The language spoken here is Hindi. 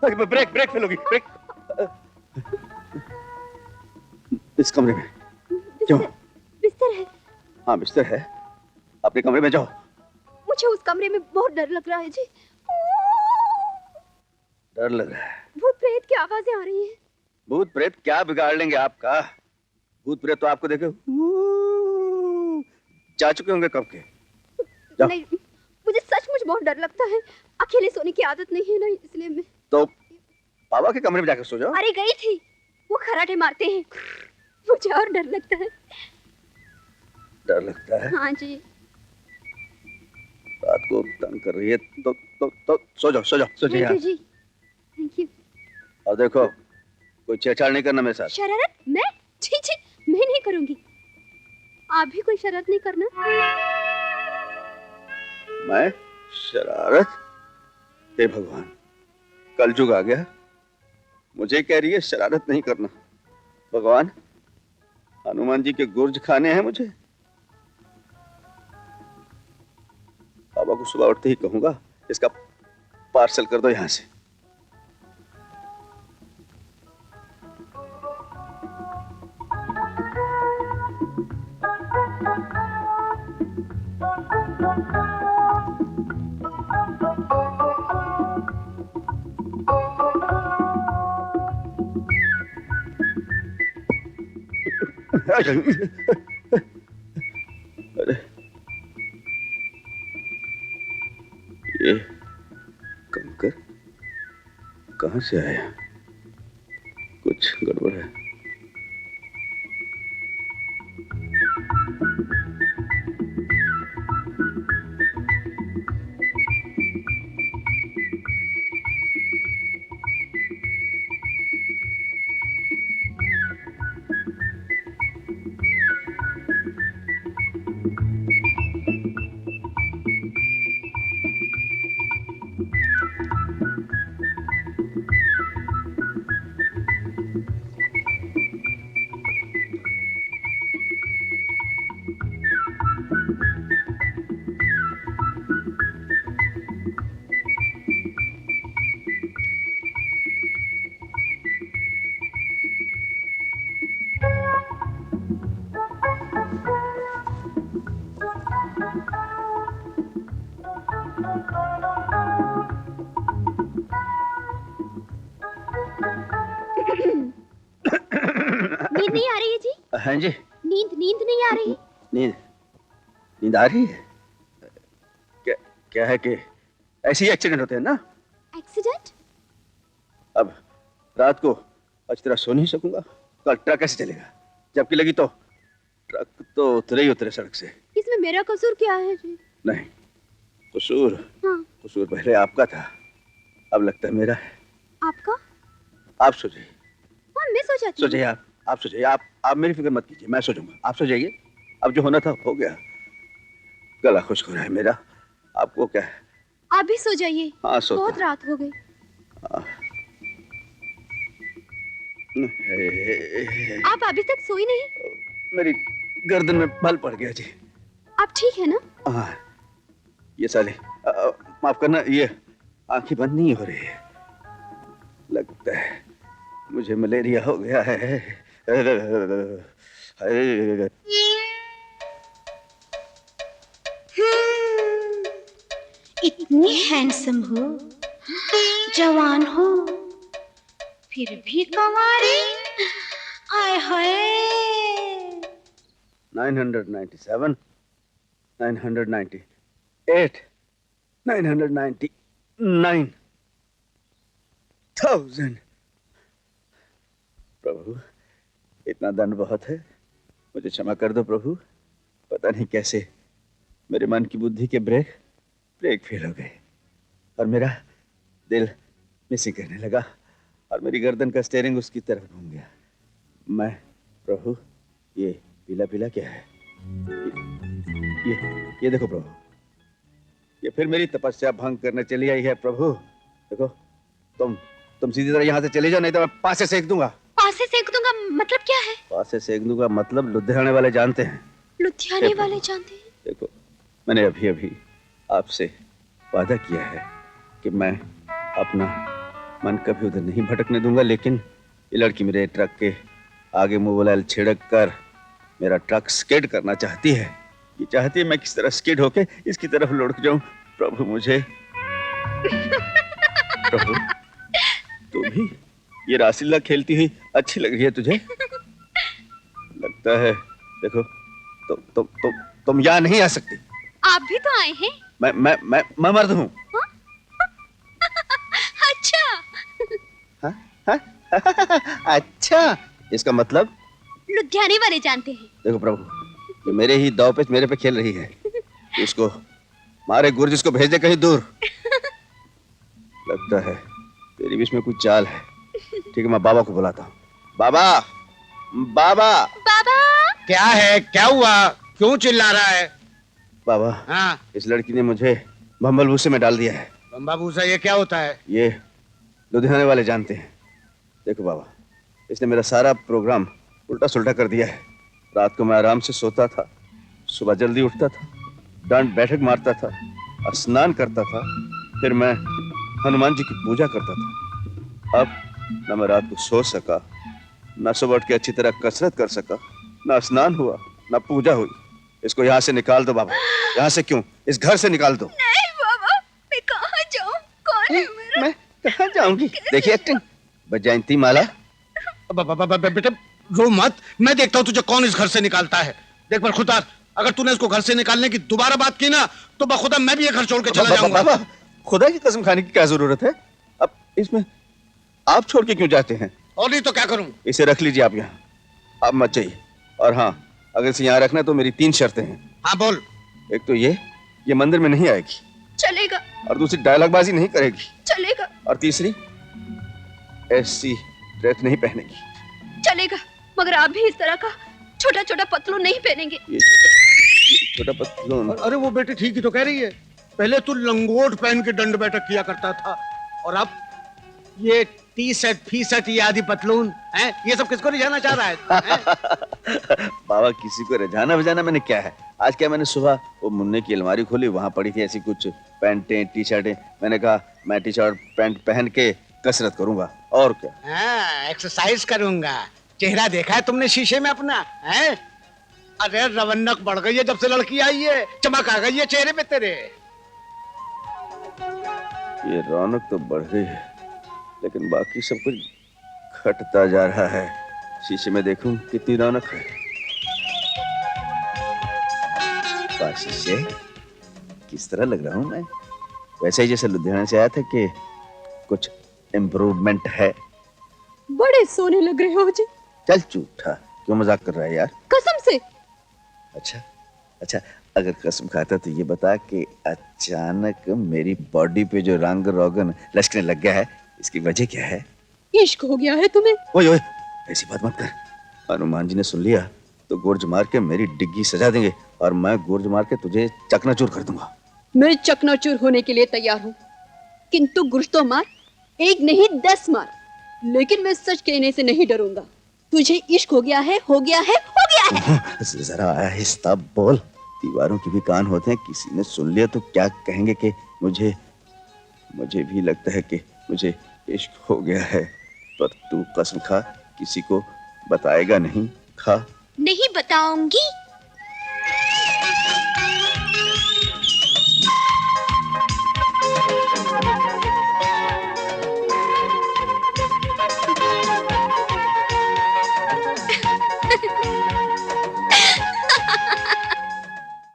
ब्रेक ब्रेक फेल होगी, ब्रेक। इस कमरे में क्यों? बिस्तर है। हाँ बिस्तर है, अपने कमरे में जाओ। मुझे उस कमरे में बहुत डर लग रहा है जी। डर लग रहा है? भूत प्रेत की आवाजें आ रही हैं। भूत प्रेत क्या बिगाड़ लेंगे आपका? भूत प्रेत तो आपको देखे जा चुके होंगे कब के। नहीं, मुझे सचमुच बहुत डर लगता है। अकेले सोने की आदत नहीं है ना, इसलिए मैं तो बाबा के कमरे में जाकर सो जाओ। अरे गई थी, वो खराटे मारते हैं, मुझे और डर लगता है। डर लगता है? हाँ जी। रात को तंग कर रही है तो सो जाओ, सो जाओ, सो जाओ। Thank you ji, thank you. और देखो कोई छेड़छाड़ नहीं करना मेरे साथ। शरारत? मैं? छी छी, मैं नहीं करूंगी। आप भी कोई शरारत नहीं करना। मैं शरारत? हे भगवान, कलयुग आ गया, मुझे कह रही है शरारत नहीं करना। भगवान, हनुमान जी के गुर्ज खाने हैं मुझे। बाबा को सुबह उठते ही कहूंगा इसका पार्सल कर दो यहां से। अरे ये कंकर कहां से आया? कुछ गड़बड़ है। नींद नहीं आ रही है जी? हाँ जी। नींद नहीं आ रही? नींद आ रही है? क्या है कि ऐसे ही एक्सीडेंट होते हैं ना। एक्सीडेंट? अब रात को अच्छी तरह सो नहीं सकूंगा, कल ट्रक कैसे चलेगा? जबकि लगी तो ट्रक तो उतरे ही उतरे सड़क से। इसमें मेरा कसूर क्या है जी? नहीं, कसूर हाँ। कसूर पहले आपका था, अब लगता है मेरा है। आपका? आप सो जाइए। हाँ, मैं सो जाती हूँ। सो जाइए आप सो जाइए। आप मेरी फिक्र मत कीजिए, मैं सो जाऊंगा। आप सो जाइए, अब जो होना था हो गया। गला खुश्क हो रहा है मेरा, आपको क्या है? आप भी सो जाइए। हाँ सोता। बहुत रात हो गई। आप अभी तक सोई नहीं? मेरी गर्दन में बल पड़ गया जी। आप ठीक है ना? हाँ, ये साले माफ करना, ये आंखें बंद नहीं हो रही है। लगता है मुझे मलेरिया हो गया है। इतनी हैंडसम हो, जवान हो, फिर भी कंवारी। आय हाय। 997, 998, 999,000। प्रभु, इतना दंड बहुत है, मुझे क्षमा कर दो प्रभु। पता नहीं कैसे मेरे मन की बुद्धि के ब्रेक फेल हो गए और मेरा दिल मिसिंग करने लगा और मेरी गर्दन का स्टीयरिंग उसकी तरफ घूम गया। मैं प्रभु, ये पीला पीला क्या है? ये देखो प्रभु, ये फिर मेरी तपस्या भंग करने चली आई है प्रभु। देखो, तुम सीधी तरह यहाँ से चले जाओ, नहीं तो मैं पासे सेक दूंगा। पासे सेक दूंगा मतलब क्या है? पासे सेक दूंगा मतलब लुधियाने वाले जानते हैं। लुधियाने वाले जानते हैं? देखो, मैंने अभी अभी आपसे वादा किया है कि मैं अपना मन कभी उधर नहीं भटकने दूंगा, लेकिन ये लड़की मेरे ट्रक के आगे मोबाइल छिड़क कर मेरा ट्रक स्किड करना चाहती है। ये चाहती है मैं किस तरह स्किड होके इसकी तरफ लुढ़क जाऊं। प्रभु मुझे प्रभु, तू भी ये रासलीला खेलती हुई अच्छी लग रही है तुझे? लगता है देखो तुम यहाँ नहीं आ सकती। आप भी तो आए हैं। मैं मर्द हूँ। अच्छा। हाँ? अच्छा, इसका मतलब लुधियाने वाले जानते हैं। देखो प्रभु, ये मेरे ही दाव पे मेरे पे खेल रही है। इसको मारे गुरु, जिसको भेज दे कहीं दूर। लगता है तेरी बीच में कुछ चाल है। ठीक है, मैं बाबा को बुलाता हूँ। बाबा, बाबा, बाबा। क्या है? क्या हुआ? क्यों चिल्ला रहा है? बाबा, हाँ, इस लड़की ने मुझे भंबल भूसे में डाल दिया है। बम्बा भूसा ये क्या होता है? ये लुधियाने वाले जानते हैं। देखो बाबा, इसने मेरा सारा प्रोग्राम उल्टा सुल्टा कर दिया है। रात को मैं आराम से सोता था, सुबह जल्दी उठता था, डांट बैठक मारता था, स्नान करता था, फिर मैं हनुमान जी की पूजा करता था। अब न मैं रात को सो सका, न सुबह उठ के अच्छी तरह कसरत कर सका, न स्नान हुआ, न पूजा हुई। इसको यहाँ से निकाल दो बाबा। यहाँ से क्यों, इस घर से निकाल दो। नहीं बाबा, मैं कहाँ जाऊँ? कौन है मेरा? मैं कहाँ जाऊंगी? देखिए एक्टिंग। वैजयंती माला, बेटे रो मत, मैं देखता हूँ तुझे कौन इस घर से निकालता है। देख पर खुदा, अगर तूने इसको घर से निकालने की दोबारा बात की ना, तो बखुदा मैं भी ये घर छोड़ के चला जाऊंगा। बाबा, खुदा की कसम खाने की क्या जरूरत है? अब इसमें आप छोड़ के क्यों जाते हैं? और नहीं तो क्या करूं? इसे रख लीजिए आप यहाँ, आप मत चाहिए। और हाँ, अगर इसे यहाँ रखना है तो मेरी 3 शर्तें हैं। हाँ बोल। एक तो ये मंदिर में नहीं आएगी, चलेगा। और दूसरी डायलॉगबाजी नहीं करेगी, चलेगा। और तीसरी ऐसी ड्रेस नहीं पहनेगी। चलेगा, मगर आप भी इस तरह का छोटा छोटा पतलून नहीं पहनेंगे। ये छोटा पतलून। अरे वो बेटी ठीक ही तो कह रही है। पहले तू लंगोट पहन के दंड बैठक किया करता था, और अब ये टी शर्ट फी शर्ट ये आदि पतलून है। ये सब किसको रिझाना चाह रहा है? बाबा, किसी को रिझाना विझाना मैंने क्या है। आज क्या, मैंने सुबह वो मुन्ने की अलमारी खोली, वहां पड़ी थी ऐसी कुछ पैंटें टी शर्टें। मैंने कहा मैं टी शर्ट पैंट पहन के कसरत करूंगा, और क्या। हाँ, एक्सरसाइज करूंगा। चेहरा देखा है तुमने शीशे में अपना? है? अरे रवन्नक बढ़ गई है जब से लड़की आई है, चमक आ गई है चेहरे पे तेरे। ये रौनक तो बढ़ गई है, लेकिन बाकी सब कुछ घटता जा रहा है। शीशे में देखूं कितनी रौनक है। शीशे, किस तरह लग रहा हूं मैं? वैसे ही जैसे लुधियाना से आया था कि कुछ इम्प्रूवमेंट है? बड़े सोने लग रहे हो जी। चल झूठा, क्यों मजाक कर रहा है यार? कसम से। अच्छा, अगर कसम खाता तो ये बता कि अचानक मेरी बॉडी पे जो रंग रोगन लचकने लग गया है, इसकी वजह क्या है? इश्क हो गया है तुम्हें? ओए, ऐसी बात मत कर। हनुमान जी ने सुन लिया तो गुर्ज मार के मेरी डिग्गी सजा देंगे, और मैं गुर्ज मार के तुझे चकनाचूर कर दूंगा। मैं चकनाचूर होने के लिए तैयार हूँ, किंतु गुर्ज तो मार, 1 नहीं 10 मार, लेकिन मैं सच कहने से नहीं डरूंगा। तुझे इश्क हो गया है, हो गया है, हो गया है। जरा आहिस्ता बोल, दीवारों के भी कान होते हैं। किसी ने सुन लिया तो क्या कहेंगे कि मुझे भी लगता है कि मुझे इश्क हो गया है। पर तू कसम खा, किसी को बताएगा नहीं? खा। नहीं बताऊंगी।